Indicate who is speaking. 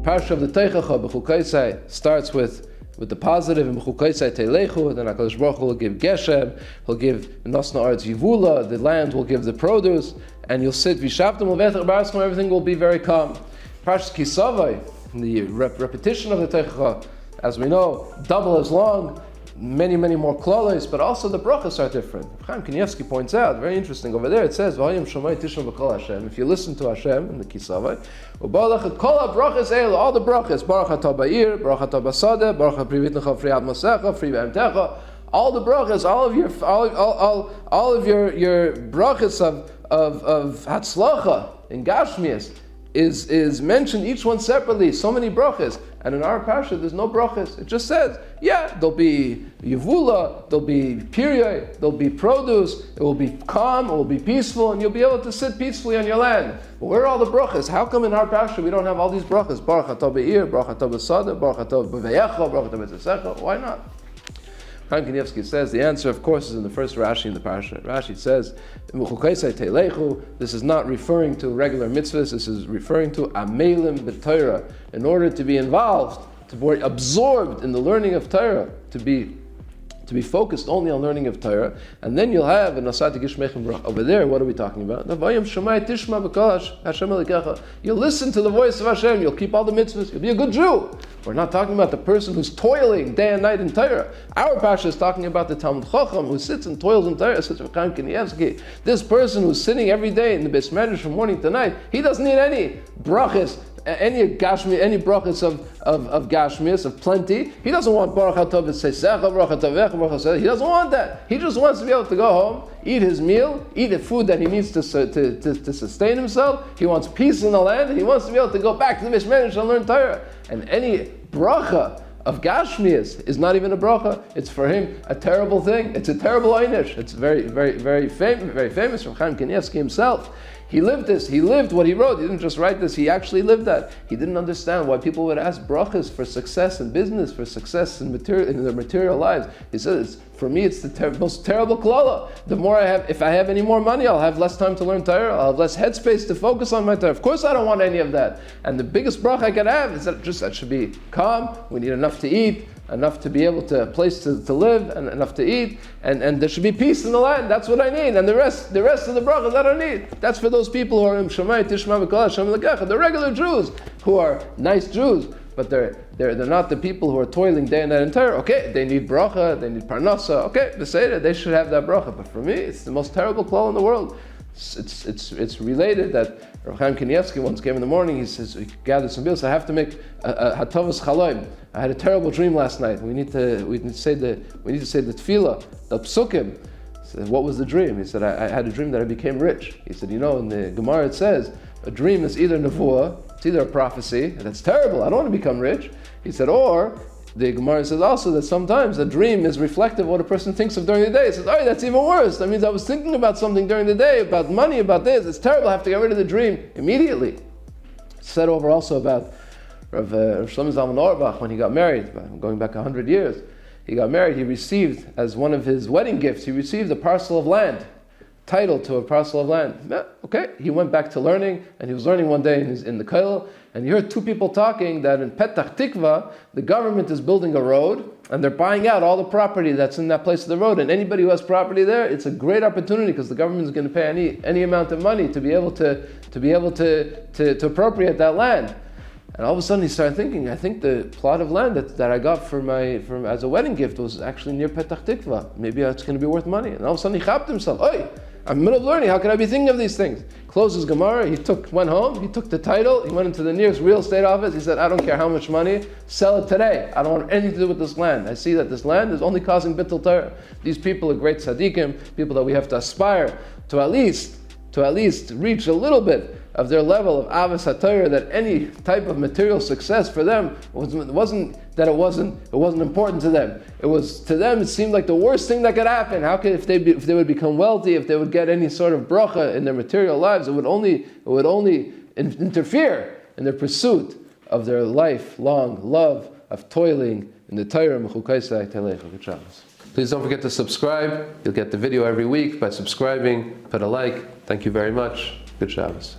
Speaker 1: parsha of the Teichacha, Bechukotai, starts with the positive, and Bechukotai Teilechu, then HaKadosh Baruch Hu will give Geshem, he'll give Nosna Aretz Yivula, the land will give the produce, and you'll sit, Vishavtam Levetach Baraschem, everything will be very calm. Parshas Kisavai, the repetition of the Teichacha, as we know, double as long, many more klolos, but also the brachas are different. Chaim Kanievsky points out, very interesting, over there it says, V'hayim Shomai Tishma B'Kol Hashem, if you listen to Hashem in the Kisavai, all the brachas, Baruch Atah Ba'ir, Baruch Atah B'Sadeh, Baruch Privit Lecha Friat Mosecha, Fri B'Emtecha, all the brachas, all of your brachas of Hatzlacha in Gashmias is mentioned, each one separately, so many brachas. And in our parsha, there's no brachas. It just says, there'll be yivula, there'll be period, there'll be produce, it will be calm, it will be peaceful, and you'll be able to sit peacefully on your land. But where are all the brachas? How come in our parsha we don't have all these brachas? Baruch atah be'ir, Baruch atah b'sadeh, Baruch atah b'veyecha, Baruch atah b'tzesecha. Why not? Chaim Kanievsky says the answer, of course, is in the first Rashi in the parsha. Rashi says, this is not referring to regular mitzvahs, this is referring to amelim b'Torah. In order to be involved, to be absorbed in the learning of Torah, to be focused only on learning of Torah, and then you'll have a Nasati Gishmechim over there. What are we talking about? You'll listen to the voice of Hashem. You'll keep all the mitzvahs. You'll be a good Jew. We're not talking about the person who's toiling day and night in Torah. Our parsha is talking about the Talmud Chacham who sits and toils in Torah. Chaim Kanievsky. This person who's sitting every day in the Beis Medrash from morning to night, he doesn't need any brachas, any brachas of gashmias, of plenty. He doesn't want baruch atah v'tzesecha, baruch atah v'echa, baruch atah. He doesn't want that. He just wants to be able to go home, eat his meal, eat the food that he needs to sustain himself. He wants peace in the land, and he wants to be able to go back to the Mishmerish and learn Torah. And any bracha of gashmias is not even a bracha. It's for him a terrible thing. It's a terrible einish. It's very famous from Chaim Kanievsky himself. He lived this. He lived what he wrote. He didn't just write this. He actually lived that. He didn't understand why people would ask brachas for success in business, for success in their material lives. He says, for me, it's the most terrible klala. The more I have, if I have any more money, I'll have less time to learn Torah. I'll have less headspace to focus on my Torah. Of course, I don't want any of that. And the biggest bracha I can have is that should be calm. We need enough to eat, enough to be able to, a place to live, and enough to eat, and there should be peace in the land. That's what I need. And the rest of the brachas I don't need. That's for those people who are im Shomai Tishma B'Kol Hashem L'Kecha, the regular Jews who are nice Jews, but they're not the people who are toiling day and night in Torah. Okay, they need bracha, they need parnasa. Okay, they should have that bracha. But for me, it's the most terrible klal in the world. It's related that Rav Chaim Kanievsky once came in the morning. He says he gathered some bills. I have to make a hatavas chaloim. I had a terrible dream last night. We need to say the tefillah, the psukim. I said, what was the dream? He said, I had a dream that I became rich. He said, in the Gemara it says a dream is either nevuah, it's either a prophecy, and that's terrible. I don't want to become rich. He said, or the Gemara says also that sometimes a dream is reflective of what a person thinks of during the day. He says, oh, that's even worse. That means I was thinking about something during the day, about money, about this. It's terrible. I have to get rid of the dream immediately. It's said over also about Rav Shlomo Zalman Auerbach when he got married, going back 100 years. He got married, he received, as one of his wedding gifts, he received a parcel of land, title to a parcel of land. Yeah, okay, he went back to learning, and he was learning one day in the kollel, and he heard two people talking that in Petach Tikva, the government is building a road, and they're buying out all the property that's in that place of the road, and anybody who has property there, it's a great opportunity because the government is going to pay any amount of money to be able to appropriate that land. And all of a sudden he started thinking, I think the plot of land that I got as a wedding gift was actually near Petach Tikva. Maybe it's going to be worth money. And all of a sudden he chapped himself. Oy, I'm in the middle of learning. How can I be thinking of these things? Closed his Gemara. He went home. He took the title. He went into the nearest real estate office. He said, I don't care how much money. Sell it today. I don't want anything to do with this land. I see that this land is only causing bittul Torah. These people are great tzaddikim, people that we have to aspire to at least reach a little bit of their level of avos haTorah, that any type of material success for them wasn't important to them. It was, to them, it seemed like the worst thing that could happen. How could if they would become wealthy, if they would get any sort of bracha in their material lives, it would only interfere in their pursuit of their lifelong love of toiling in the Torah. Please don't forget to subscribe. You'll get the video every week by subscribing. Put a like. Thank you very much. Good Shabbos.